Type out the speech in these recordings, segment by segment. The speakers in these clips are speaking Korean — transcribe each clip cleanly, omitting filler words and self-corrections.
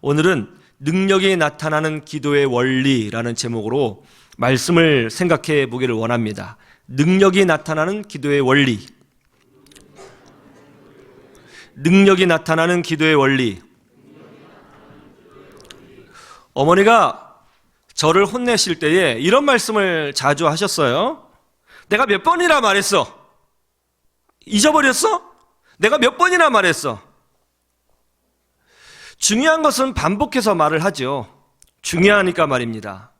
오늘은 능력이 나타나는 기도의 원리라는 제목으로 말씀을 생각해 보기를 원합니다. 능력이 나타나는 기도의 원리. 능력이 나타나는 기도의 원리. 어머니가 저를 혼내실 때에 이런 말씀을 자주 하셨어요. 내가 몇 번이나 말했어? 잊어버렸어? 내가 몇 번이나 말했어? 중요한 것은 반복해서 말을 하죠. 중요하니까 말입니다.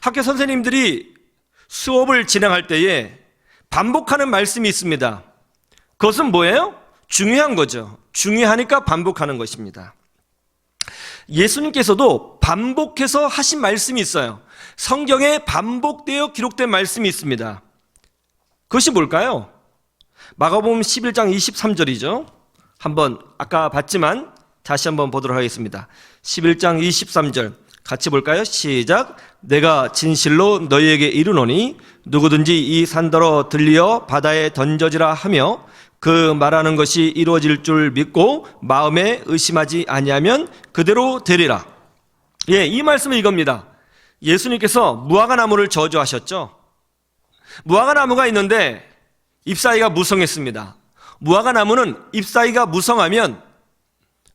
학교 선생님들이 수업을 진행할 때에 반복하는 말씀이 있습니다. 그것은 뭐예요? 중요한 거죠. 중요하니까 반복하는 것입니다. 예수님께서도 반복해서 하신 말씀이 있어요. 성경에 반복되어 기록된 말씀이 있습니다. 그것이 뭘까요? 마가복음 11장 23절이죠. 한번 아까 봤지만 다시 한번 보도록 하겠습니다. 11장 23절 같이 볼까요? 시작. 내가 진실로 너희에게 이르노니 누구든지 이 산더러 들리어 바다에 던져지라 하며 그 말하는 것이 이루어질 줄 믿고 마음에 의심하지 아니하면 그대로 되리라. 예, 이 말씀은 이겁니다. 예수님께서 무화과나무를 저주하셨죠. 무화과나무가 있는데 잎사귀가 무성했습니다. 무화과나무는 잎사귀가 무성하면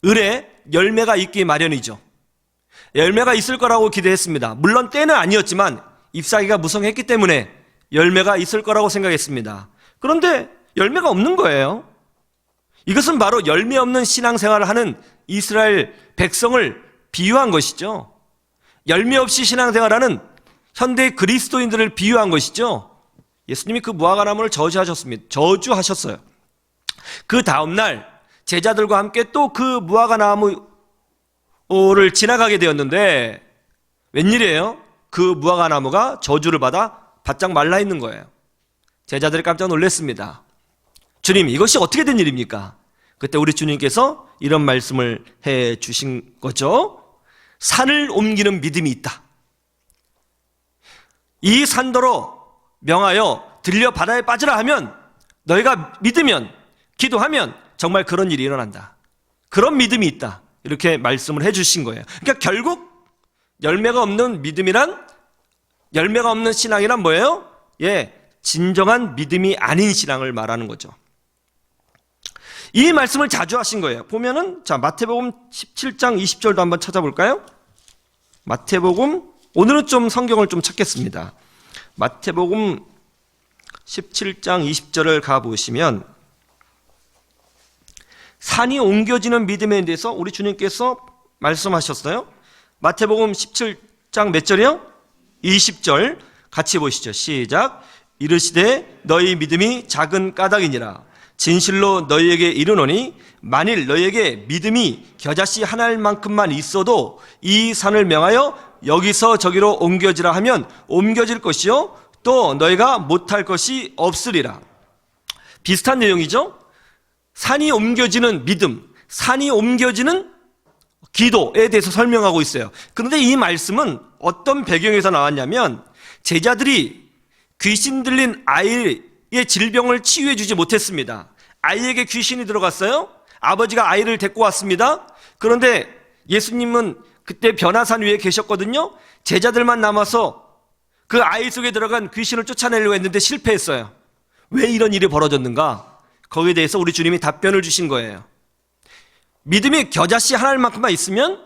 을에 열매가 있기 마련이죠. 열매가 있을 거라고 기대했습니다. 물론 때는 아니었지만 잎사귀가 무성했기 때문에 열매가 있을 거라고 생각했습니다. 그런데 열매가 없는 거예요. 이것은 바로 열매 없는 신앙생활을 하는 이스라엘 백성을 비유한 것이죠. 열매 없이 신앙생활하는 현대 그리스도인들을 비유한 것이죠. 예수님이 그 무화과나무를 저주하셨어요. 그 다음날 제자들과 함께 또 그 무화과나무를 지나가게 되었는데 웬일이에요? 그 무화과나무가 저주를 받아 바짝 말라 있는 거예요. 제자들이 깜짝 놀랐습니다. 주님, 이것이 어떻게 된 일입니까? 그때 우리 주님께서 이런 말씀을 해 주신 거죠. 산을 옮기는 믿음이 있다. 이 산더러 명하여 들려 바다에 빠지라 하면 너희가 믿으면, 기도하면 정말 그런 일이 일어난다. 그런 믿음이 있다. 이렇게 말씀을 해 주신 거예요. 그러니까 결국 열매가 없는 믿음이란, 열매가 없는 신앙이란 뭐예요? 예, 진정한 믿음이 아닌 신앙을 말하는 거죠. 이 말씀을 자주 하신 거예요. 보면은 자, 마태복음 17장 20절도 한번 찾아볼까요? 마태복음, 오늘은 좀 성경을 좀 찾겠습니다. 마태복음 17장 20절을 가보시면 산이 옮겨지는 믿음에 대해서 우리 주님께서 말씀하셨어요. 마태복음 17장 몇 절이요? 20절 같이 보시죠. 시작. 이르시되 너희 믿음이 작은 까닭이니라. 진실로 너희에게 이르노니 만일 너희에게 믿음이 겨자씨 하나만큼만 있어도 이 산을 명하여 여기서 저기로 옮겨지라 하면 옮겨질 것이요 또 너희가 못할 것이 없으리라. 비슷한 내용이죠. 산이 옮겨지는 믿음, 산이 옮겨지는 기도에 대해서 설명하고 있어요. 그런데 이 말씀은 어떤 배경에서 나왔냐면 제자들이 귀신 들린 아이의 질병을 치유해 주지 못했습니다. 아이에게 귀신이 들어갔어요. 아버지가 아이를 데리고 왔습니다. 그런데 예수님은 그때 변화산 위에 계셨거든요. 제자들만 남아서 그 아이 속에 들어간 귀신을 쫓아내려고 했는데 실패했어요. 왜 이런 일이 벌어졌는가? 거기에 대해서 우리 주님이 답변을 주신 거예요. 믿음이 겨자씨 하나만큼만 있으면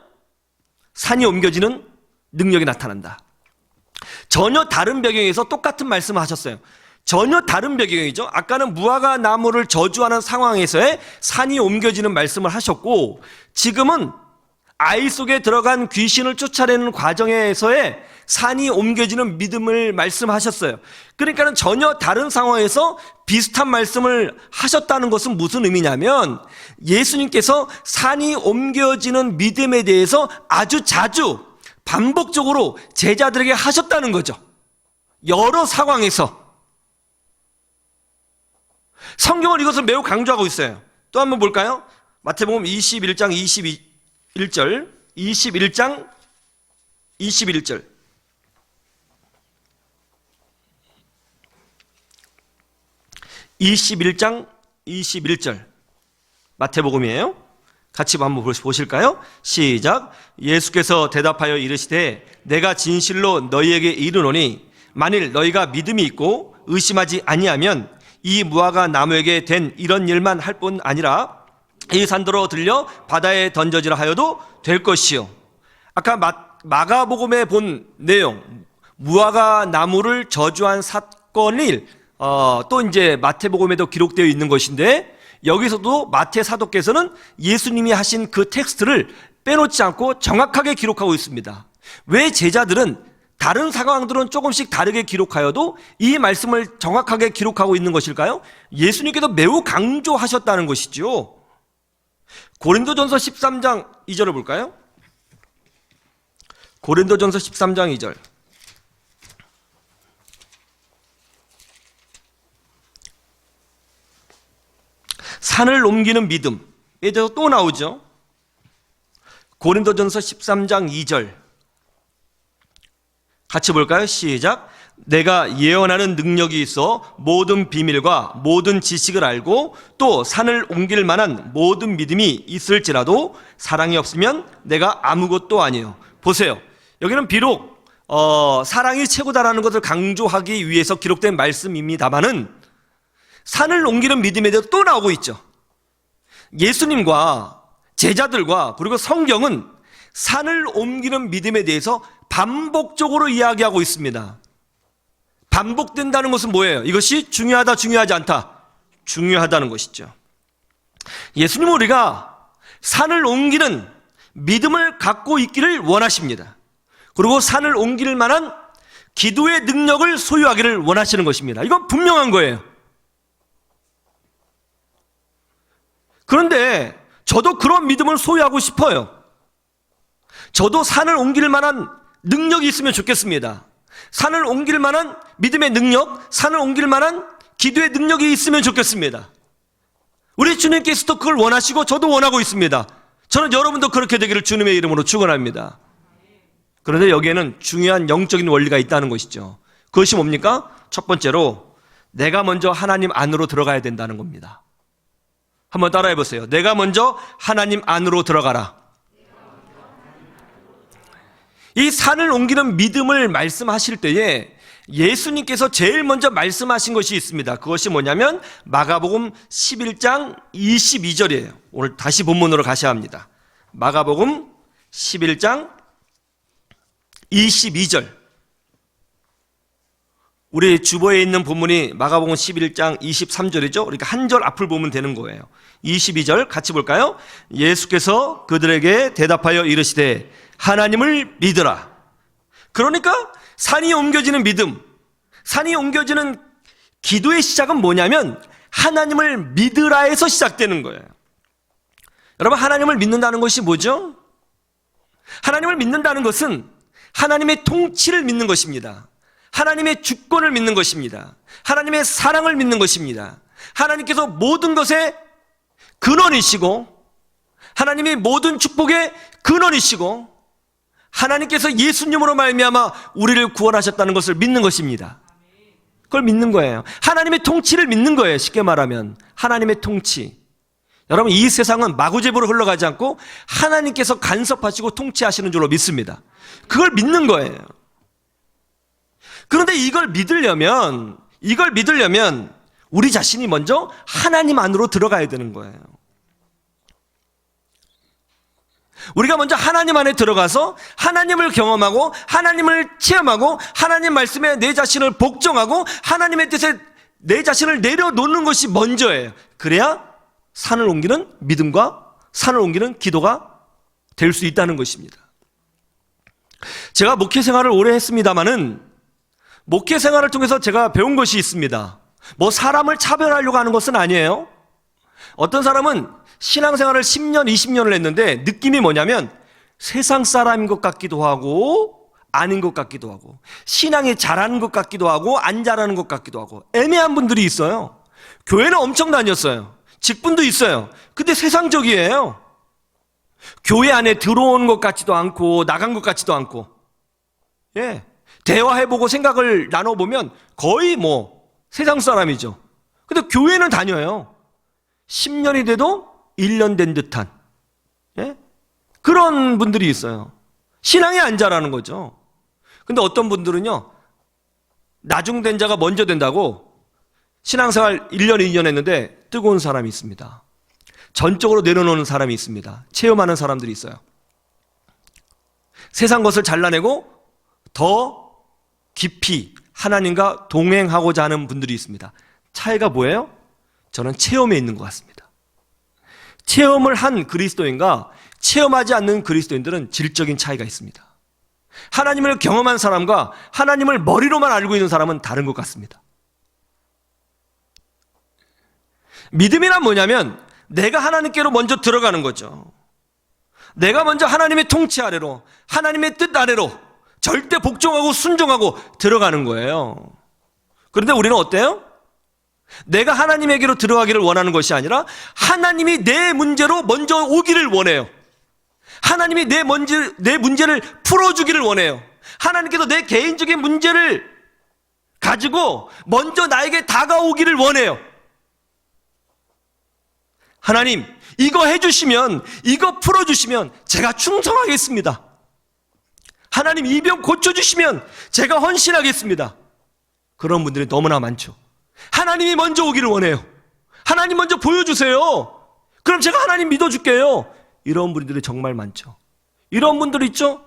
산이 옮겨지는 능력이 나타난다. 전혀 다른 배경에서 똑같은 말씀을 하셨어요. 전혀 다른 배경이죠. 아까는 무화과 나무를 저주하는 상황에서의 산이 옮겨지는 말씀을 하셨고, 지금은 아이 속에 들어간 귀신을 쫓아내는 과정에서의 산이 옮겨지는 믿음을 말씀하셨어요. 그러니까는 전혀 다른 상황에서 비슷한 말씀을 하셨다는 것은 무슨 의미냐면 예수님께서 산이 옮겨지는 믿음에 대해서 아주 자주 반복적으로 제자들에게 하셨다는 거죠. 여러 상황에서. 성경은 이것을 매우 강조하고 있어요. 또 한번 볼까요? 마태복음 21장 21절 21장 21절 21장 21절 마태복음이에요. 같이 한번 보실까요? 시작. 예수께서 대답하여 이르시되 내가 진실로 너희에게 이르노니 만일 너희가 믿음이 있고 의심하지 아니하면 이 무화과 나무에게 된 이런 일만 할 뿐 아니라 이 산더러 들려 바다에 던져지라 하여도 될 것이요. 아까 마가복음에 본 내용, 무화과 나무를 저주한 사건이 또 이제 마태복음에도 기록되어 있는 것인데, 여기서도 마태 사도께서는 예수님이 하신 그 텍스트를 빼놓지 않고 정확하게 기록하고 있습니다. 왜 제자들은 다른 상황들은 조금씩 다르게 기록하여도 이 말씀을 정확하게 기록하고 있는 것일까요? 예수님께서 매우 강조하셨다는 것이죠. 고린도전서 13장 2절을 볼까요? 고린도전서 13장 2절. 산을 옮기는 믿음에 대해서 또 나오죠. 고린도전서 13장 2절 같이 볼까요? 시작. 내가 예언하는 능력이 있어 모든 비밀과 모든 지식을 알고 또 산을 옮길 만한 모든 믿음이 있을지라도 사랑이 없으면 내가 아무것도 아니에요. 보세요. 여기는 비록 사랑이 최고다라는 것을 강조하기 위해서 기록된 말씀입니다만은 산을 옮기는 믿음에 대해서 또 나오고 있죠. 예수님과 제자들과 그리고 성경은 산을 옮기는 믿음에 대해서 반복적으로 이야기하고 있습니다. 반복된다는 것은 뭐예요? 이것이 중요하다, 중요하지 않다? 중요하다는 것이죠. 예수님은 우리가 산을 옮기는 믿음을 갖고 있기를 원하십니다. 그리고 산을 옮길 만한 기도의 능력을 소유하기를 원하시는 것입니다. 이건 분명한 거예요. 그런데 저도 그런 믿음을 소유하고 싶어요. 저도 산을 옮길 만한 능력이 있으면 좋겠습니다. 산을 옮길 만한 믿음의 능력, 산을 옮길 만한 기도의 능력이 있으면 좋겠습니다. 우리 주님께서도 그걸 원하시고 저도 원하고 있습니다. 저는 여러분도 그렇게 되기를 주님의 이름으로 축원합니다. 그런데 여기에는 중요한 영적인 원리가 있다는 것이죠. 그것이 뭡니까? 첫 번째로 내가 먼저 하나님 안으로 들어가야 된다는 겁니다. 한번 따라해 보세요. 내가 먼저 하나님 안으로 들어가라. 이 산을 옮기는 믿음을 말씀하실 때에 예수님께서 제일 먼저 말씀하신 것이 있습니다. 그것이 뭐냐면 마가복음 11장 22절이에요. 오늘 다시 본문으로 가셔야 합니다. 마가복음 11장 22절. 우리 주보에 있는 본문이 마가복음 11장 23절이죠. 그러니까 한 절 앞을 보면 되는 거예요. 22절 같이 볼까요? 예수께서 그들에게 대답하여 이르시되 하나님을 믿으라. 그러니까 산이 옮겨지는 믿음, 산이 옮겨지는 기도의 시작은 뭐냐면 하나님을 믿으라에서 시작되는 거예요. 여러분, 하나님을 믿는다는 것이 뭐죠? 하나님을 믿는다는 것은 하나님의 통치를 믿는 것입니다. 하나님의 주권을 믿는 것입니다. 하나님의 사랑을 믿는 것입니다. 하나님께서 모든 것의 근원이시고 하나님이 모든 축복의 근원이시고 하나님께서 예수님으로 말미암아 우리를 구원하셨다는 것을 믿는 것입니다. 그걸 믿는 거예요. 하나님의 통치를 믿는 거예요. 쉽게 말하면 하나님의 통치. 여러분, 이 세상은 마구잡이로 흘러가지 않고 하나님께서 간섭하시고 통치하시는 줄로 믿습니다. 그걸 믿는 거예요. 그런데 이걸 믿으려면 우리 자신이 먼저 하나님 안으로 들어가야 되는 거예요. 우리가 먼저 하나님 안에 들어가서 하나님을 경험하고 하나님을 체험하고 하나님 말씀에 내 자신을 복종하고 하나님의 뜻에 내 자신을 내려놓는 것이 먼저예요. 그래야 산을 옮기는 믿음과 산을 옮기는 기도가 될 수 있다는 것입니다. 제가 목회 생활을 오래 했습니다마는 목회 생활을 통해서 제가 배운 것이 있습니다. 뭐 사람을 차별하려고 하는 것은 아니에요. 어떤 사람은 신앙생활을 10년, 20년을 했는데 느낌이 뭐냐면 세상 사람인 것 같기도 하고 아닌 것 같기도 하고 신앙이 잘하는 것 같기도 하고 안 잘하는 것 같기도 하고 애매한 분들이 있어요. 교회는 엄청 다녔어요. 직분도 있어요. 근데 세상적이에요. 교회 안에 들어온 것 같지도 않고 나간 것 같지도 않고, 대화해보고 생각을 나눠보면 거의 뭐 세상 사람이죠. 근데 교회는 다녀요. 10년이 돼도 1년 된 듯한 예? 그런 분들이 있어요. 신앙이 안 자라는 거죠. 근데 어떤 분들은요, 나중된 자가 먼저 된다고 신앙생활 1년, 2년 했는데 뜨거운 사람이 있습니다. 전적으로 내려놓는 사람이 있습니다. 체험하는 사람들이 있어요. 세상 것을 잘라내고 더 깊이 하나님과 동행하고자 하는 분들이 있습니다. 차이가 뭐예요? 저는 체험에 있는 것 같습니다. 체험을 한 그리스도인과 체험하지 않는 그리스도인들은 질적인 차이가 있습니다. 하나님을 경험한 사람과 하나님을 머리로만 알고 있는 사람은 다른 것 같습니다. 믿음이란 뭐냐면 내가 하나님께로 먼저 들어가는 거죠. 내가 먼저 하나님의 통치 아래로, 하나님의 뜻 아래로 절대 복종하고 순종하고 들어가는 거예요. 그런데 우리는 어때요? 내가 하나님에게로 들어가기를 원하는 것이 아니라 하나님이 내 문제로 먼저 오기를 원해요. 하나님이 내 문제를 풀어주기를 원해요. 하나님께서 내 개인적인 문제를 가지고 먼저 나에게 다가오기를 원해요. 하나님, 이거 해주시면, 이거 풀어주시면 제가 충성하겠습니다. 하나님, 이 병 고쳐주시면 제가 헌신하겠습니다. 그런 분들이 너무나 많죠. 하나님이 먼저 오기를 원해요. 하나님 먼저 보여주세요. 그럼 제가 하나님 믿어줄게요. 이런 분들이 정말 많죠. 이런 분들 있죠?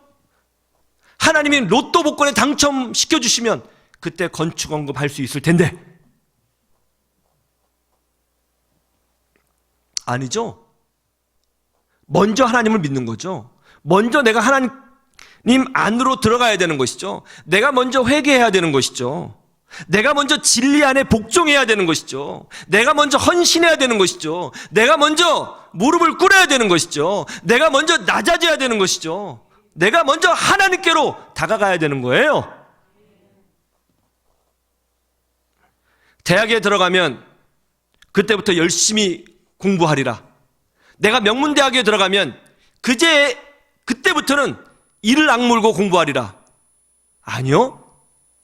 하나님이 로또 복권에 당첨시켜주시면 그때 건축 언급할 수 있을 텐데. 아니죠. 먼저 하나님을 믿는 거죠. 먼저 내가 하나님 안으로 들어가야 되는 것이죠. 내가 먼저 회개해야 되는 것이죠. 내가 먼저 진리 안에 복종해야 되는 것이죠. 내가 먼저 헌신해야 되는 것이죠. 내가 먼저 무릎을 꿇어야 되는 것이죠. 내가 먼저 낮아져야 되는 것이죠. 내가 먼저 하나님께로 다가가야 되는 거예요. 대학에 들어가면 그때부터 열심히 공부하리라. 내가 명문대학에 들어가면 그때부터는 이를 악물고 공부하리라. 아니요.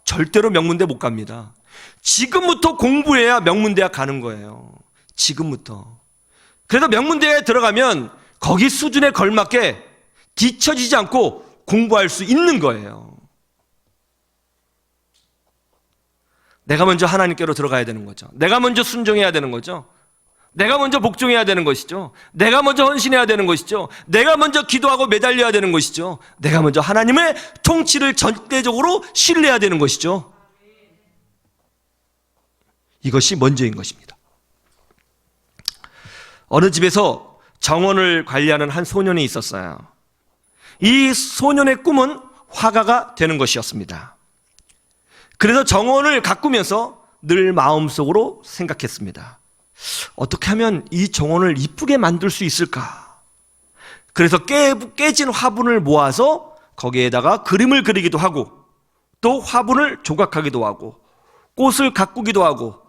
절대로 명문대 못 갑니다. 지금부터 공부해야 명문대학 가는 거예요. 지금부터. 그래서 명문대에 들어가면 거기 수준에 걸맞게 뒤처지지 않고 공부할 수 있는 거예요. 내가 먼저 하나님께로 들어가야 되는 거죠. 내가 먼저 순종해야 되는 거죠. 내가 먼저 복종해야 되는 것이죠. 내가 먼저 헌신해야 되는 것이죠. 내가 먼저 기도하고 매달려야 되는 것이죠. 내가 먼저 하나님의 통치를 절대적으로 신뢰해야 되는 것이죠. 이것이 먼저인 것입니다. 어느 집에서 정원을 관리하는 한 소년이 있었어요. 이 소년의 꿈은 화가가 되는 것이었습니다. 그래서 정원을 가꾸면서 늘 마음속으로 생각했습니다. 어떻게 하면 이 정원을 이쁘게 만들 수 있을까? 그래서 깨진 화분을 모아서 거기에다가 그림을 그리기도 하고 또 화분을 조각하기도 하고 꽃을 가꾸기도 하고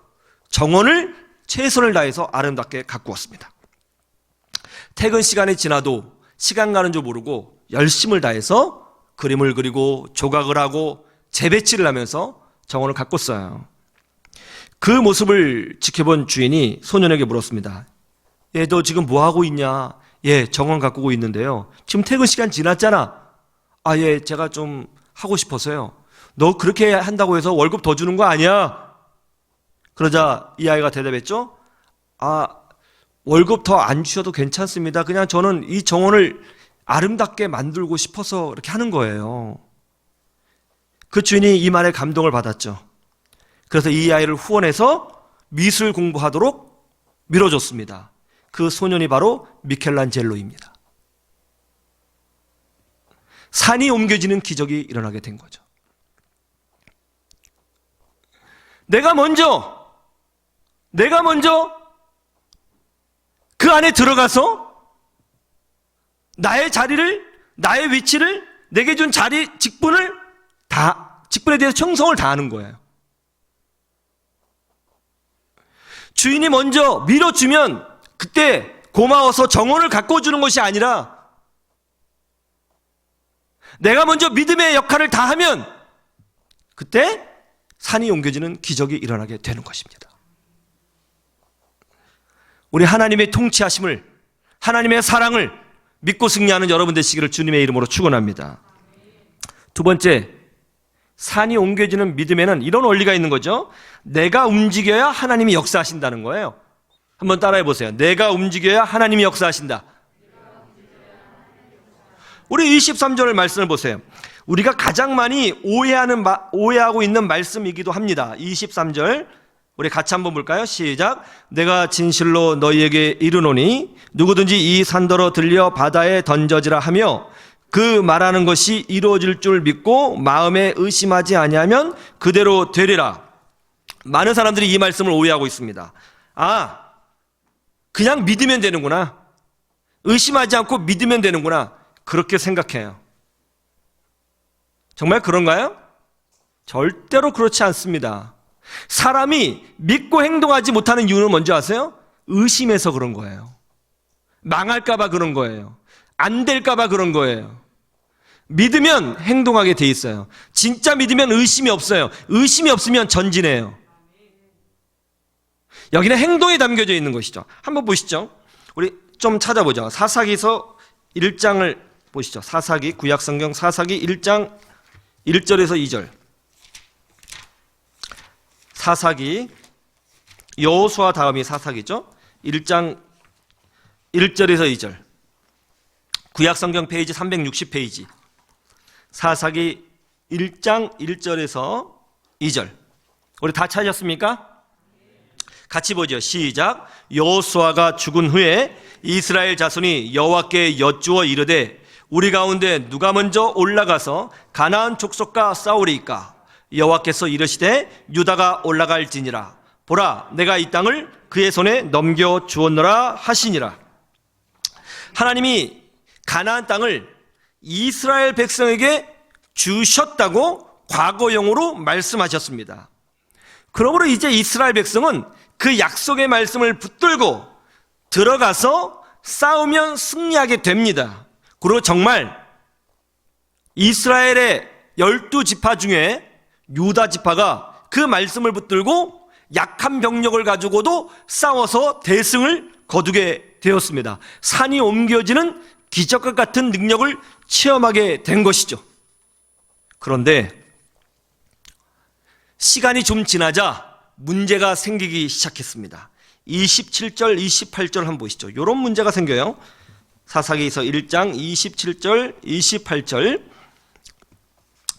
정원을 최선을 다해서 아름답게 가꾸었습니다. 퇴근 시간이 지나도 시간 가는 줄 모르고 열심을 다해서 그림을 그리고 조각을 하고 재배치를 하면서 정원을 가꿨어요. 그 모습을 지켜본 주인이 소년에게 물었습니다. 예, 너 지금 뭐 하고 있냐? 예, 정원 가꾸고 있는데요. 지금 퇴근 시간 지났잖아. 아, 예, 제가 좀 하고 싶어서요. 너 그렇게 한다고 해서 월급 더 주는 거 아니야? 그러자 이 아이가 대답했죠. 아, 월급 더 안 주셔도 괜찮습니다. 그냥 저는 이 정원을 아름답게 만들고 싶어서 이렇게 하는 거예요. 그 주인이 이 말에 감동을 받았죠. 그래서 이 아이를 후원해서 미술 공부하도록 밀어줬습니다. 그 소년이 바로 미켈란젤로입니다. 산이 옮겨지는 기적이 일어나게 된 거죠. 내가 먼저 그 안에 들어가서 나의 자리를, 나의 위치를, 내게 준 직분에 대해서 충성을 다하는 거예요. 주인이 먼저 밀어주면 그때 고마워서 정원을 가꿔주는 것이 아니라 내가 먼저 믿음의 역할을 다하면 그때 산이 옮겨지는 기적이 일어나게 되는 것입니다. 우리 하나님의 통치하심을, 하나님의 사랑을 믿고 승리하는 여러분 되시기를 주님의 이름으로 축원합니다. 두 번째, 산이 옮겨지는 믿음에는 이런 원리가 있는 거죠. 내가 움직여야 하나님이 역사하신다는 거예요. 한번 따라해 보세요. 내가 움직여야 하나님이 역사하신다. 우리 23절의 말씀을 보세요. 우리가 가장 많이 오해하고 있는 말씀이기도 합니다. 23절 우리 같이 한번 볼까요? 시작. 내가 진실로 너희에게 이르노니 누구든지 이 산더러 들려 바다에 던져지라 하며 그 말하는 것이 이루어질 줄 믿고 마음에 의심하지 아니하면 그대로 되리라. 많은 사람들이 이 말씀을 오해하고 있습니다. 그냥 믿으면 되는구나. 의심하지 않고 믿으면 되는구나. 그렇게 생각해요. 정말 그런가요? 절대로 그렇지 않습니다. 사람이 믿고 행동하지 못하는 이유는 뭔지 아세요? 의심해서 그런 거예요. 망할까봐 그런 거예요. 안 될까봐 그런 거예요. 믿으면 행동하게 돼 있어요. 진짜 믿으면 의심이 없어요. 의심이 없으면 전진해요. 여기는 행동이 담겨져 있는 것이죠. 한번 보시죠. 우리 좀 찾아보죠. 사사기서 1장을 보시죠. 사사기, 구약성경 사사기 1장 1절에서 2절. 사사기, 여호수아 다음이 사사기죠. 1장 1절에서 2절. 구약성경 페이지 360페이지. 사사기 1장 1절에서 2절. 우리 다 찾으셨습니까? 같이 보죠. 시작. 여호수아가 죽은 후에 이스라엘 자손이 여호와께 여쭈어 이르되 우리 가운데 누가 먼저 올라가서 가나안 족속과 싸우리이까? 여호와께서 이르시되 유다가 올라갈지니라. 보라, 내가 이 땅을 그의 손에 넘겨 주었노라 하시니라. 하나님이 가나안 땅을 이스라엘 백성에게 주셨다고 과거형으로 말씀하셨습니다. 그러므로 이제 이스라엘 백성은 그 약속의 말씀을 붙들고 들어가서 싸우면 승리하게 됩니다. 그리고 정말 이스라엘의 12지파 중에 유다 지파가 그 말씀을 붙들고 약한 병력을 가지고도 싸워서 대승을 거두게 되었습니다. 산이 옮겨지는 기적과 같은 능력을 체험하게 된 것이죠. 그런데 시간이 좀 지나자 문제가 생기기 시작했습니다. 27절, 28절 한번 보시죠. 이런 문제가 생겨요. 사사기서 1장 27절, 28절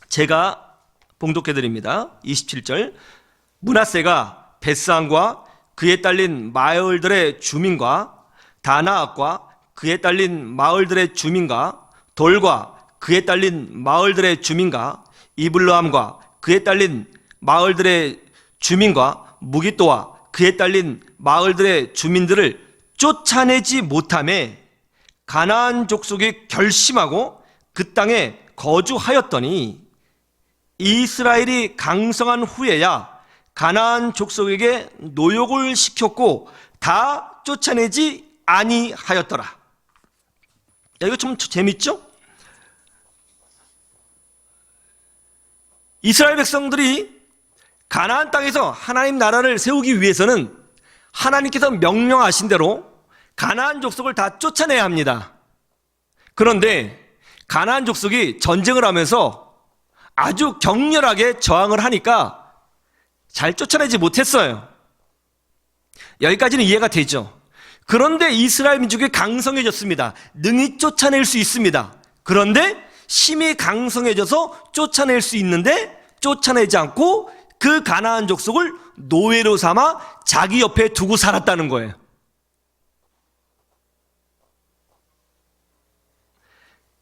제가 봉독해 드립니다. 27절. 므낫세가 벳산과 그에 딸린 마을들의 주민과 다나악과 그에 딸린 마을들의 주민과 돌과 그에 딸린 마을들의 주민과 이블르함과 그에 딸린 마을들의 주민과 무기또와 그에 딸린 마을들의 주민들을 쫓아내지 못하매 가나안 족속이 결심하고 그 땅에 거주하였더니 이스라엘이 강성한 후에야 가나안 족속에게 노역을 시켰고 다 쫓아내지 아니하였더라. 야, 이거 좀 재밌죠? 이스라엘 백성들이 가나안 땅에서 하나님 나라를 세우기 위해서는 하나님께서 명령하신 대로 가나안 족속을 다 쫓아내야 합니다. 그런데 가나안 족속이 전쟁을 하면서 아주 격렬하게 저항을 하니까 잘 쫓아내지 못했어요. 여기까지는 이해가 되죠. 그런데 이스라엘 민족이 강성해졌습니다. 능히 쫓아낼 수 있습니다. 그런데 힘이 강성해져서 쫓아낼 수 있는데 쫓아내지 않고 그 가나안 족속을 노예로 삼아 자기 옆에 두고 살았다는 거예요.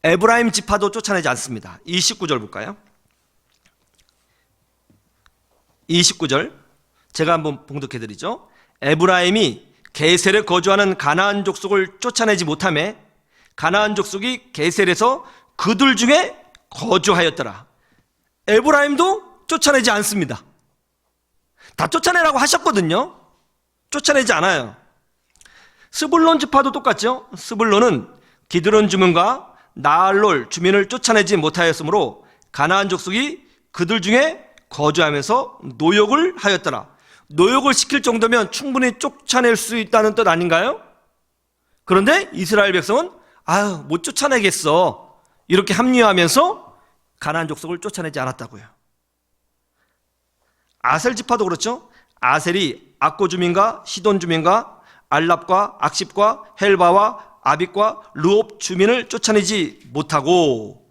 에브라임 지파도 쫓아내지 않습니다. 29절 볼까요? 29절 제가 한번 봉독해 드리죠. 에브라임이 게셀에 거주하는 가나안 족속을 쫓아내지 못하매 가나안 족속이 게셀에서 그들 중에 거주하였더라. 에브라임도 쫓아내지 않습니다. 다 쫓아내라고 하셨거든요. 쫓아내지 않아요. 스불론 지파도 똑같죠. 스불론은 기드론 주민과 나알롤 주민을 쫓아내지 못하였으므로 가나안 족속이 그들 중에 거주하면서 노역을 하였더라. 노역을 시킬 정도면 충분히 쫓아낼 수 있다는 뜻 아닌가요? 그런데 이스라엘 백성은 아유, 못 쫓아내겠어, 이렇게 합리화하면서 가나안 족속을 쫓아내지 않았다고요. 아셀 지파도 그렇죠. 아셀이 악고 주민과 시돈 주민과 알랍과 악십과 헬바와 아빅과 르옵 주민을 쫓아내지 못하고,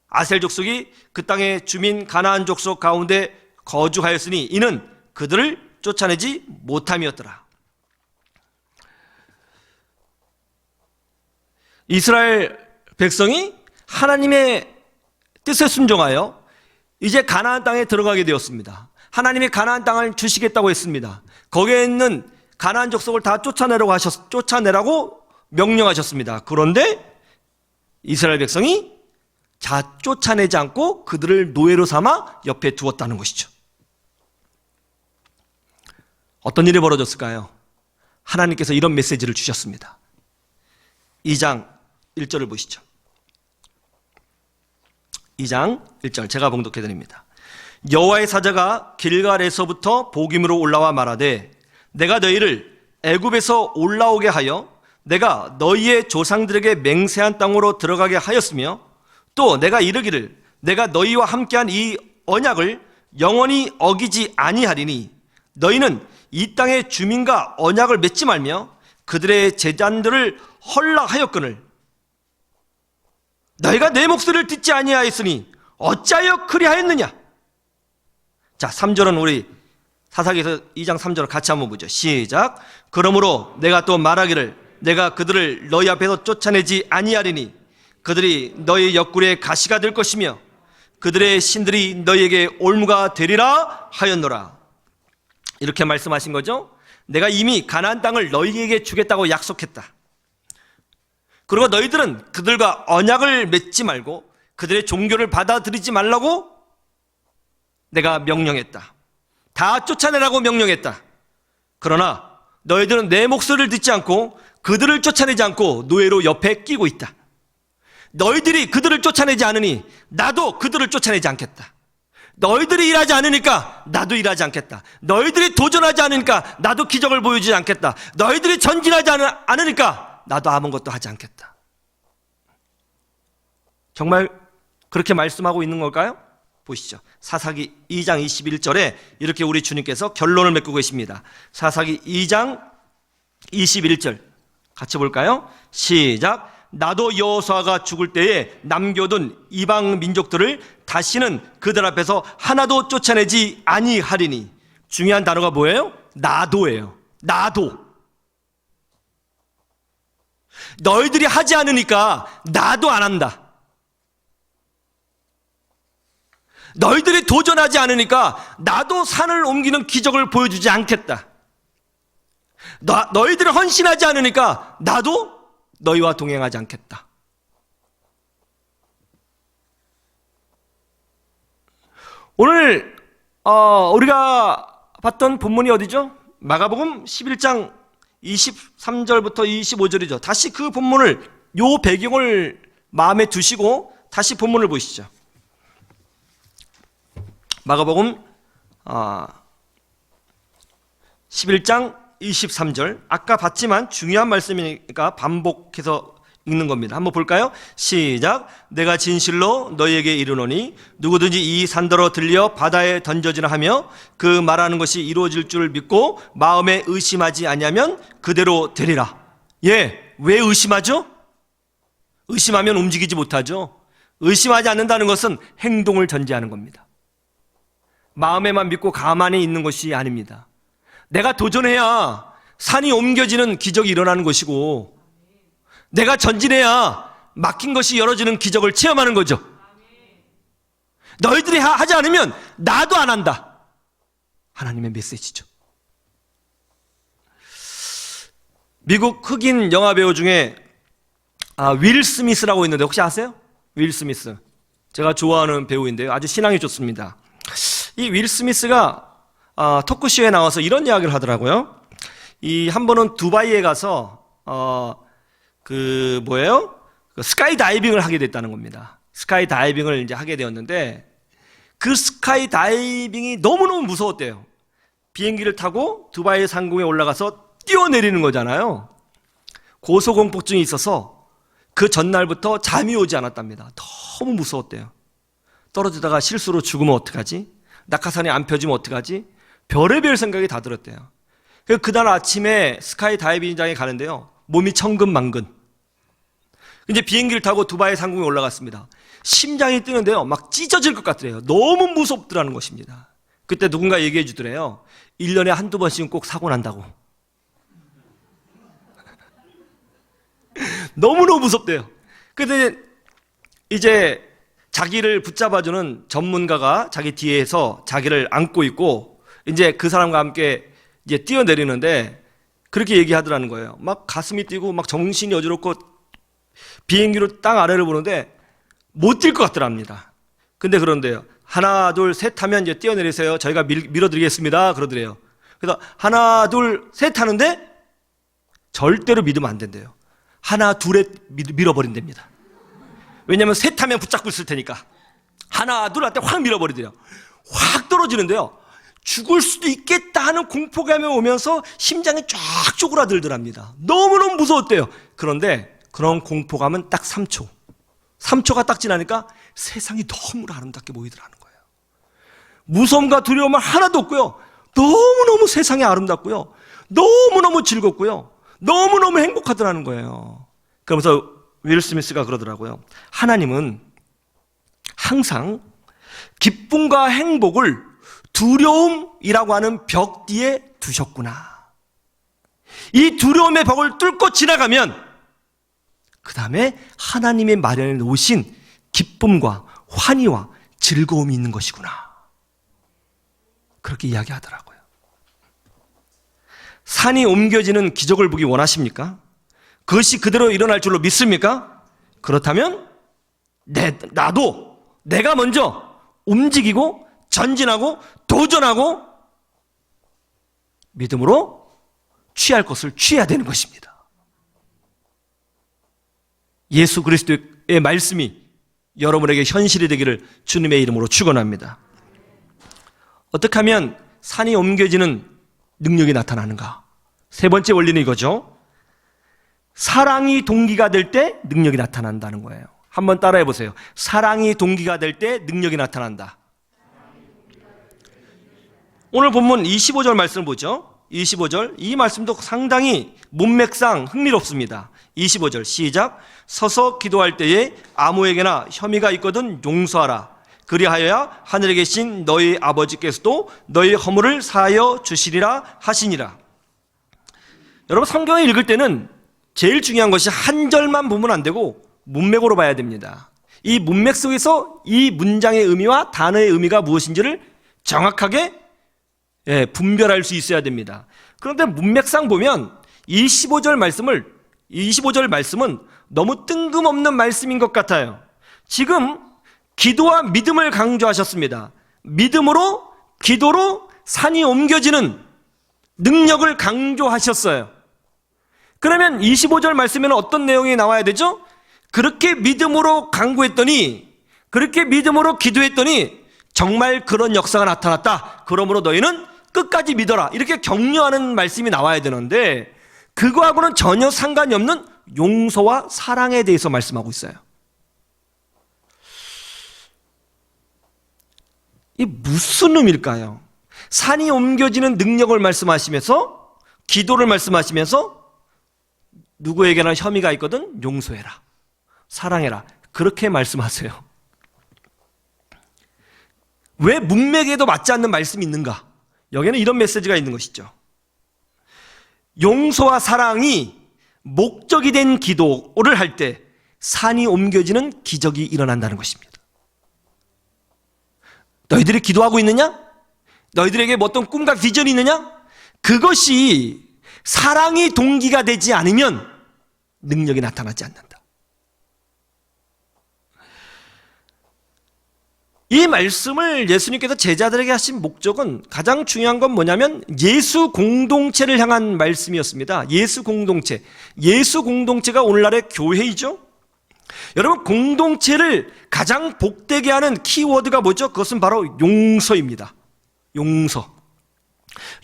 아셀 족속이 그 땅의 주민 가나안 족속 가운데 거주하였으니 이는 그들을 쫓아내지 못함이었더라. 이스라엘 백성이 하나님의 뜻에 순종하여 이제 가나안 땅에 들어가게 되었습니다. 하나님이 가나안 땅을 주시겠다고 했습니다. 거기에 있는 가나안 족속을 다 쫓아내라고 명령하셨습니다. 그런데 이스라엘 백성이 쫓아내지 않고 그들을 노예로 삼아 옆에 두었다는 것이죠. 어떤 일이 벌어졌을까요? 하나님께서 이런 메시지를 주셨습니다. 2장 1절을 보시죠. 2장 1절 제가 봉독해 드립니다. 여호와의 사자가 길갈에서부터 보김으로 올라와 말하되 내가 너희를 애굽에서 올라오게 하여 내가 너희의 조상들에게 맹세한 땅으로 들어가게 하였으며 또 내가 이르기를 내가 너희와 함께한 이 언약을 영원히 어기지 아니하리니 너희는 이 땅의 주민과 언약을 맺지 말며 그들의 제단들을 헐락하였거늘 너희가 내 목소리를 듣지 아니하였으니 어찌하여 그리하였느냐. 자, 3절은 우리 사사기에서 2장 3절을 같이 한번 보죠. 시작. 그러므로 내가 또 말하기를 내가 그들을 너희 앞에서 쫓아내지 아니하리니 그들이 너희 옆구리에 가시가 될 것이며 그들의 신들이 너희에게 올무가 되리라 하였노라. 이렇게 말씀하신 거죠. 내가 이미 가나안 땅을 너희에게 주겠다고 약속했다. 그리고 너희들은 그들과 언약을 맺지 말고 그들의 종교를 받아들이지 말라고 내가 명령했다. 다 쫓아내라고 명령했다. 그러나 너희들은 내 목소리를 듣지 않고 그들을 쫓아내지 않고 노예로 옆에 끼고 있다. 너희들이 그들을 쫓아내지 않으니 나도 그들을 쫓아내지 않겠다. 너희들이 일하지 않으니까 나도 일하지 않겠다. 너희들이 도전하지 않으니까 나도 기적을 보여주지 않겠다. 너희들이 전진하지 않으니까 나도 아무것도 하지 않겠다. 정말 그렇게 말씀하고 있는 걸까요? 보시죠. 사사기 2장 21절에 이렇게 우리 주님께서 결론을 맺고 계십니다. 사사기 2장 21절 같이 볼까요? 시작. 나도 여호수아가 죽을 때에 남겨둔 이방 민족들을 다시는 그들 앞에서 하나도 쫓아내지 아니하리니. 중요한 단어가 뭐예요? 나도예요. 나도. 너희들이 하지 않으니까 나도 안 한다. 너희들이 도전하지 않으니까 나도 산을 옮기는 기적을 보여주지 않겠다. 너희들이 헌신하지 않으니까 나도 너희와 동행하지 않겠다. 오늘 우리가 봤던 본문이 어디죠? 마가복음 11장 23절부터 25절이죠. 다시 그 본문을, 요 배경을 마음에 두시고 다시 본문을 보시죠. 마가복음 11장 23절. 아까 봤지만 중요한 말씀이니까 반복해서 읽는 겁니다. 한번 볼까요? 시작. 내가 진실로 너희에게 이르노니 누구든지 이 산더러 들려 바다에 던져지나 하며 그 말하는 것이 이루어질 줄 믿고 마음에 의심하지 아니하면 그대로 되리라. 예, 왜 의심하죠? 의심하면 움직이지 못하죠. 의심하지 않는다는 것은 행동을 전제하는 겁니다. 마음에만 믿고 가만히 있는 것이 아닙니다. 내가 도전해야 산이 옮겨지는 기적이 일어나는 것이고 내가 전진해야 막힌 것이 열어지는 기적을 체험하는 거죠. 너희들이 하지 않으면 나도 안 한다. 하나님의 메시지죠. 미국 흑인 영화배우 중에 윌 스미스라고 있는데 혹시 아세요? 윌 스미스. 제가 좋아하는 배우인데요. 아주 신앙이 좋습니다. 이 윌 스미스가 토크쇼에 나와서 이런 이야기를 하더라고요. 한 번은 두바이에 가서 스카이 다이빙을 하게 됐다는 겁니다. 스카이 다이빙을 이제 하게 되었는데 그 스카이 다이빙이 너무너무 무서웠대요. 비행기를 타고 두바이 상공에 올라가서 뛰어내리는 거잖아요. 고소공포증이 있어서 그 전날부터 잠이 오지 않았답니다. 너무 무서웠대요. 떨어지다가 실수로 죽으면 어떡하지? 낙하산이 안 펴지면 어떡하지? 별의별 생각이 다 들었대요. 그날 아침에 스카이 다이빙장에 가는데요, 몸이 천근만근. 이제 비행기를 타고 두바이 상공에 올라갔습니다. 심장이 뛰는데요, 막 찢어질 것 같더래요. 너무 무섭더라는 것입니다. 그때 누군가 얘기해 주더래요. 1년에 한두 번씩은 꼭 사고 난다고. 너무너무 무섭대요. 근데 이제 자기를 붙잡아주는 전문가가 자기 뒤에서 자기를 안고 있고, 이제 그 사람과 함께 이제 뛰어내리는데 그렇게 얘기하더라는 거예요. 막 가슴이 뛰고 막 정신이 어지럽고 비행기로 땅 아래를 보는데 못 뛸 것 같더랍니다. 근데 그런데요, 하나 둘 셋 하면 이제 뛰어내리세요, 저희가 밀어드리겠습니다 그러더래요. 그래서 하나 둘 셋 하는데 절대로 믿으면 안 된대요. 하나 둘에 밀어버린답니다. 왜냐하면 셋 하면 붙잡고 있을 테니까. 하나 둘 할 때 확 밀어버리더래요. 확 떨어지는데요, 죽을 수도 있겠다 하는 공포감이 오면서 심장이 쫙 쪼그라들더랍니다. 너무너무 무서웠대요. 그런데 그런 공포감은 딱 3초. 3초가 딱 지나니까 세상이 너무 아름답게 보이더라는 거예요. 무서움과 두려움은 하나도 없고요, 너무너무 세상이 아름답고요, 너무너무 즐겁고요, 너무너무 행복하더라는 거예요. 그러면서 윌 스미스가 그러더라고요. 하나님은 항상 기쁨과 행복을 두려움이라고 하는 벽 뒤에 두셨구나. 이 두려움의 벽을 뚫고 지나가면 그 다음에 하나님의 마련해 놓으신 기쁨과 환희와 즐거움이 있는 것이구나. 그렇게 이야기하더라고요. 산이 옮겨지는 기적을 보기 원하십니까? 그것이 그대로 일어날 줄로 믿습니까? 그렇다면 나도 내가 먼저 움직이고 전진하고 도전하고 믿음으로 취할 것을 취해야 되는 것입니다. 예수 그리스도의 말씀이 여러분에게 현실이 되기를 주님의 이름으로 축원합니다. 어떻게 하면 산이 옮겨지는 능력이 나타나는가? 세 번째 원리는 이거죠. 사랑이 동기가 될 때 능력이 나타난다는 거예요. 한번 따라해 보세요. 사랑이 동기가 될 때 능력이 나타난다. 오늘 본문 25절 말씀을 보죠. 25절, 이 말씀도 상당히 문맥상 흥미롭습니다. 25절 시작. 서서 기도할 때에 아무에게나 혐의가 있거든 용서하라. 그리하여야 하늘에 계신 너희 아버지께서도 너희 허물을 사하여 주시리라 하시니라. 여러분, 성경을 읽을 때는 제일 중요한 것이 한 절만 보면 안 되고 문맥으로 봐야 됩니다. 이 문맥 속에서 이 문장의 의미와 단어의 의미가 무엇인지를 정확하게 분별할 수 있어야 됩니다. 그런데 문맥상 보면 25절 말씀은 너무 뜬금없는 말씀인 것 같아요. 지금 기도와 믿음을 강조하셨습니다. 믿음으로, 기도로 산이 옮겨지는 능력을 강조하셨어요. 그러면 25절 말씀에는 어떤 내용이 나와야 되죠? 그렇게 믿음으로 간구했더니, 그렇게 믿음으로 기도했더니 정말 그런 역사가 나타났다. 그러므로 너희는 끝까지 믿어라. 이렇게 격려하는 말씀이 나와야 되는데 그거하고는 전혀 상관이 없는 용서와 사랑에 대해서 말씀하고 있어요. 이 무슨 의미일까요? 산이 옮겨지는 능력을 말씀하시면서, 기도를 말씀하시면서 누구에게나 혐의가 있거든 용서해라, 사랑해라, 그렇게 말씀하세요. 왜 문맥에도 맞지 않는 말씀이 있는가? 여기에는 이런 메시지가 있는 것이죠. 용서와 사랑이 목적이 된 기도를 할 때 산이 옮겨지는 기적이 일어난다는 것입니다. 너희들이 기도하고 있느냐? 너희들에게 뭐 어떤 꿈과 비전이 있느냐? 그것이 사랑이 동기가 되지 않으면 능력이 나타나지 않는다. 이 말씀을 예수님께서 제자들에게 하신 목적은, 가장 중요한 건 뭐냐면 예수 공동체를 향한 말씀이었습니다. 예수 공동체. 예수 공동체가 오늘날의 교회이죠. 여러분, 공동체를 가장 복되게 하는 키워드가 뭐죠? 그것은 바로 용서입니다. 용서.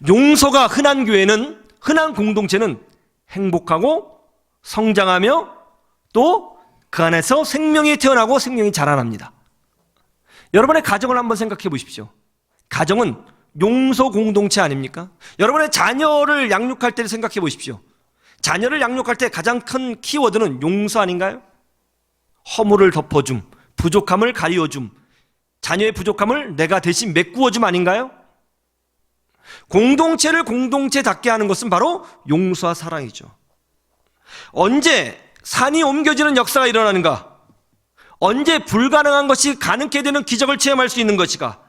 용서가 흔한 교회는, 흔한 공동체는 행복하고 성장하며 또 그 안에서 생명이 태어나고 생명이 자라납니다. 여러분의 가정을 한번 생각해 보십시오. 가정은 용서 공동체 아닙니까? 여러분의 자녀를 양육할 때를 생각해 보십시오. 자녀를 양육할 때 가장 큰 키워드는 용서 아닌가요? 허물을 덮어줌, 부족함을 가리워줌, 자녀의 부족함을 내가 대신 메꾸어줌 아닌가요? 공동체를 공동체답게 하는 것은 바로 용서와 사랑이죠. 언제 산이 옮겨지는 역사가 일어나는가? 언제 불가능한 것이 가능케 되는 기적을 체험할 수 있는 것인가?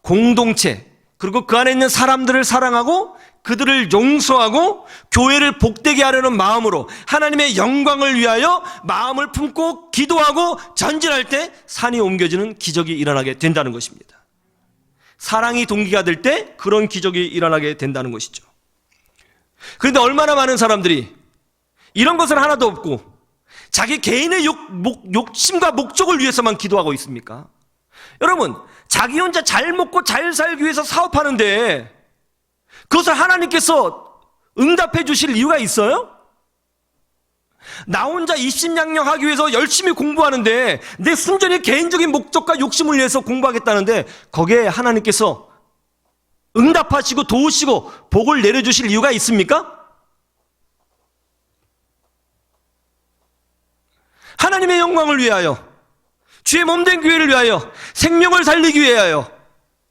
공동체, 그리고 그 안에 있는 사람들을 사랑하고 그들을 용서하고 교회를 복되게 하려는 마음으로 하나님의 영광을 위하여 마음을 품고 기도하고 전진할 때 산이 옮겨지는 기적이 일어나게 된다는 것입니다. 사랑이 동기가 될 때 그런 기적이 일어나게 된다는 것이죠. 그런데 얼마나 많은 사람들이 이런 것은 하나도 없고 자기 개인의 욕심과 목적을 위해서만 기도하고 있습니까? 여러분, 자기 혼자 잘 먹고 잘 살기 위해서 사업하는데 그것을 하나님께서 응답해 주실 이유가 있어요? 나 혼자 입심양령하기 위해서 열심히 공부하는데 내 순전히 개인적인 목적과 욕심을 위해서 공부하겠다는데 거기에 하나님께서 응답하시고 도우시고 복을 내려주실 이유가 있습니까? 하나님의 영광을 위하여, 주의 몸된 교회를 위하여, 생명을 살리기 위하여,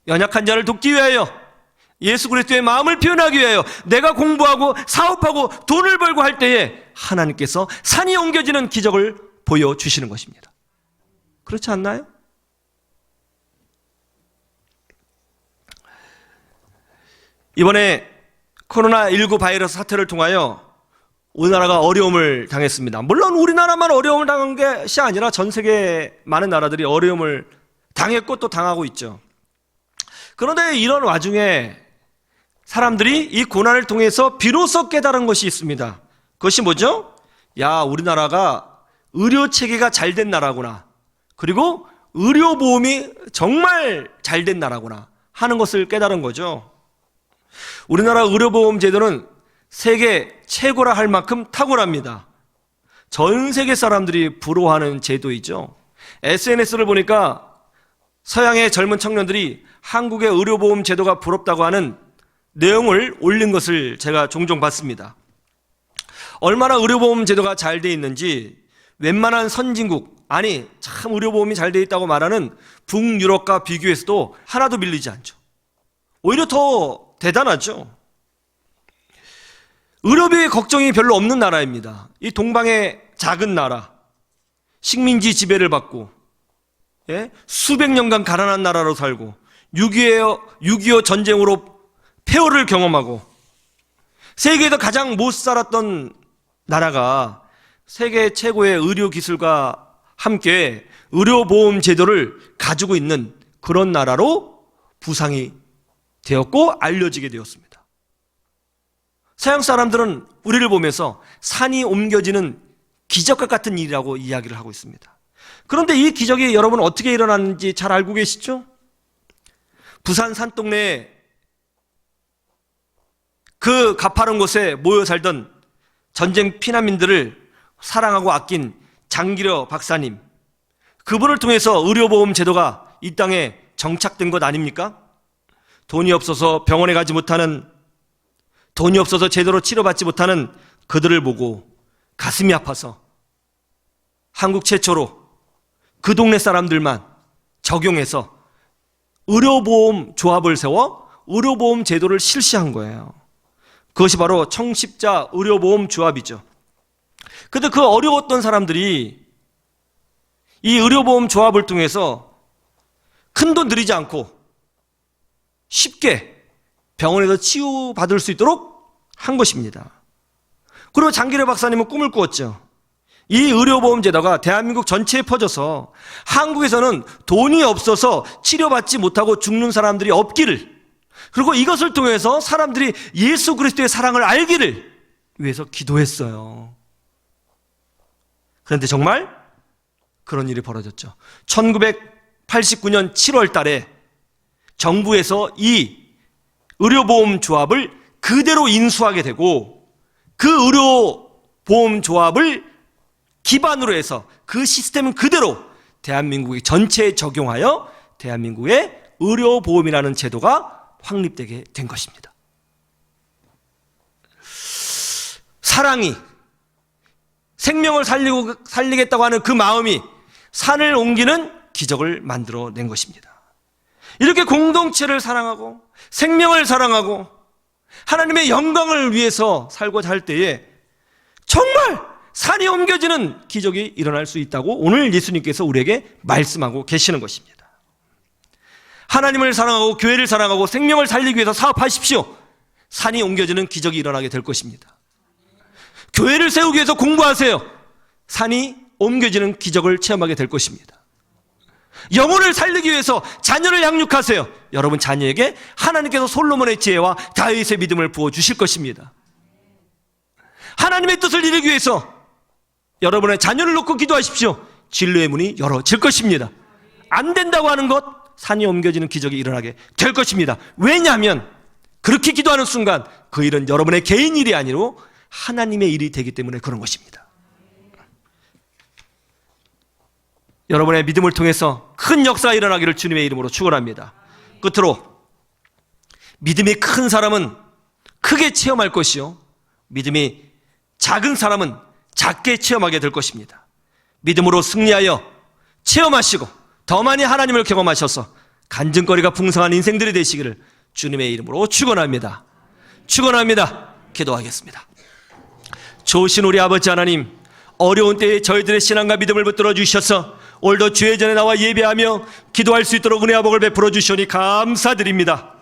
연약한 자를 돕기 위하여, 예수 그리스도의 마음을 표현하기 위하여 내가 공부하고 사업하고 돈을 벌고 할 때에 하나님께서 산이 옮겨지는 기적을 보여주시는 것입니다. 그렇지 않나요? 이번에 코로나19 바이러스 사태를 통하여 우리나라가 어려움을 당했습니다. 물론 우리나라만 어려움을 당한 것이 아니라 전 세계 많은 나라들이 어려움을 당했고 또 당하고 있죠. 그런데 이런 와중에 사람들이 이 고난을 통해서 비로소 깨달은 것이 있습니다. 그것이 뭐죠? 야, 우리나라가 의료체계가 잘된 나라구나. 그리고 의료보험이 정말 잘된 나라구나 하는 것을 깨달은 거죠. 우리나라 의료보험 제도는 세계 최고라 할 만큼 탁월합니다. 전 세계 사람들이 부러워하는 제도이죠. SNS를 보니까 서양의 젊은 청년들이 한국의 의료보험 제도가 부럽다고 하는 내용을 올린 것을 제가 종종 봤습니다. 얼마나 의료보험 제도가 잘 돼 있는지 웬만한 선진국, 아니 참 의료보험이 잘 돼 있다고 말하는 북유럽과 비교해서도 하나도 밀리지 않죠. 오히려 더 대단하죠. 의료비의 걱정이 별로 없는 나라입니다. 이 동방의 작은 나라, 식민지 지배를 받고 수백 년간 가난한 나라로 살고 6.25 전쟁으로 폐허를 경험하고 세계에서 가장 못 살았던 나라가 세계 최고의 의료기술과 함께 의료보험 제도를 가지고 있는 그런 나라로 부상이 되었고 알려지게 되었습니다. 서양 사람들은 우리를 보면서 산이 옮겨지는 기적과 같은 일이라고 이야기를 하고 있습니다. 그런데 이 기적이 여러분 어떻게 일어났는지 잘 알고 계시죠? 부산 산동네에 그 가파른 곳에 모여 살던 전쟁 피난민들을 사랑하고 아낀 장기려 박사님, 그분을 통해서 의료보험 제도가 이 땅에 정착된 것 아닙니까? 돈이 없어서 병원에 가지 못하는, 돈이 없어서 제대로 치료받지 못하는 그들을 보고 가슴이 아파서 한국 최초로 그 동네 사람들만 적용해서 의료보험 조합을 세워 의료보험 제도를 실시한 거예요. 그것이 바로 청십자 의료보험 조합이죠. 근데 그 어려웠던 사람들이 이 의료보험 조합을 통해서 큰 돈 들이지 않고 쉽게 병원에서 치유받을 수 있도록 한 것입니다. 그리고 장기려 박사님은 꿈을 꾸었죠. 이 의료보험 제도가 대한민국 전체에 퍼져서 한국에서는 돈이 없어서 치료받지 못하고 죽는 사람들이 없기를, 그리고 이것을 통해서 사람들이 예수 그리스도의 사랑을 알기를 위해서 기도했어요. 그런데 정말 그런 일이 벌어졌죠. 1989년 7월 달에 정부에서 이 의료보험 조합을 그대로 인수하게 되고 그 의료보험 조합을 기반으로 해서 그 시스템 그대로 대한민국의 전체에 적용하여 대한민국의 의료보험이라는 제도가 확립되게 된 것입니다. 사랑이, 생명을 살리겠다고 하는 그 마음이 산을 옮기는 기적을 만들어낸 것입니다. 이렇게 공동체를 사랑하고 생명을 사랑하고 하나님의 영광을 위해서 살고자 할 때에 정말 산이 옮겨지는 기적이 일어날 수 있다고 오늘 예수님께서 우리에게 말씀하고 계시는 것입니다. 하나님을 사랑하고 교회를 사랑하고 생명을 살리기 위해서 사업하십시오. 산이 옮겨지는 기적이 일어나게 될 것입니다. 교회를 세우기 위해서 공부하세요. 산이 옮겨지는 기적을 체험하게 될 것입니다. 영혼을 살리기 위해서 자녀를 양육하세요. 여러분 자녀에게 하나님께서 솔로몬의 지혜와 다윗의 믿음을 부어주실 것입니다. 하나님의 뜻을 이루기 위해서 여러분의 자녀를 놓고 기도하십시오. 진로의 문이 열어질 것입니다. 안 된다고 하는 것, 산이 옮겨지는 기적이 일어나게 될 것입니다. 왜냐하면 그렇게 기도하는 순간 그 일은 여러분의 개인 일이 아니고 하나님의 일이 되기 때문에 그런 것입니다. 여러분의 믿음을 통해서 큰 역사가 일어나기를 주님의 이름으로 축원합니다. 끝으로 믿음이 큰 사람은 크게 체험할 것이요, 믿음이 작은 사람은 작게 체험하게 될 것입니다. 믿음으로 승리하여 체험하시고 더 많이 하나님을 경험하셔서 간증거리가 풍성한 인생들이 되시기를 주님의 이름으로 축원합니다. 축원합니다. 기도하겠습니다. 좋으신 우리 아버지 하나님, 어려운 때에 저희들의 신앙과 믿음을 붙들어 주셔서 오늘도 주의 전에 나와 예배하며 기도할 수 있도록 은혜와 복을 베풀어 주시오니 감사드립니다.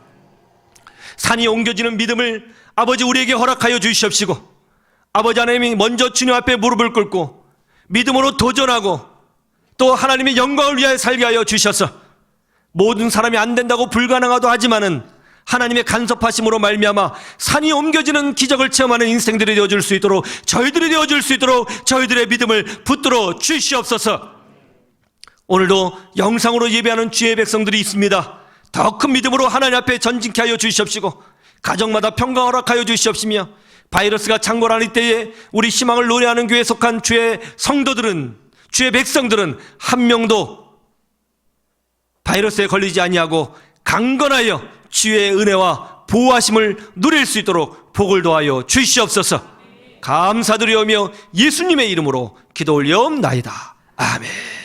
산이 옮겨지는 믿음을 아버지 우리에게 허락하여 주시옵시고, 아버지 하나님이 먼저 주님 앞에 무릎을 꿇고 믿음으로 도전하고 또 하나님의 영광을 위하여 살게 하여 주셔서 모든 사람이 안 된다고 불가능하도 하지만은 하나님의 간섭하심으로 말미암아 산이 옮겨지는 기적을 체험하는 인생들이 되어줄 수 있도록, 저희들이 되어줄 수 있도록 저희들의 믿음을 붙들어 주시옵소서. 오늘도 영상으로 예배하는 주의 백성들이 있습니다. 더 큰 믿음으로 하나님 앞에 전진케 하여 주시옵시고 가정마다 평강 허락하여 주시옵시며, 바이러스가 창궐하는 때에 우리 희망을 노래하는 교회에 속한 주의 성도들은, 주의 백성들은 한 명도 바이러스에 걸리지 아니하고 강건하여 주의 은혜와 보호하심을 누릴 수 있도록 복을 더하여 주시옵소서. 감사드리오며 예수님의 이름으로 기도 올려옵나이다. 아멘.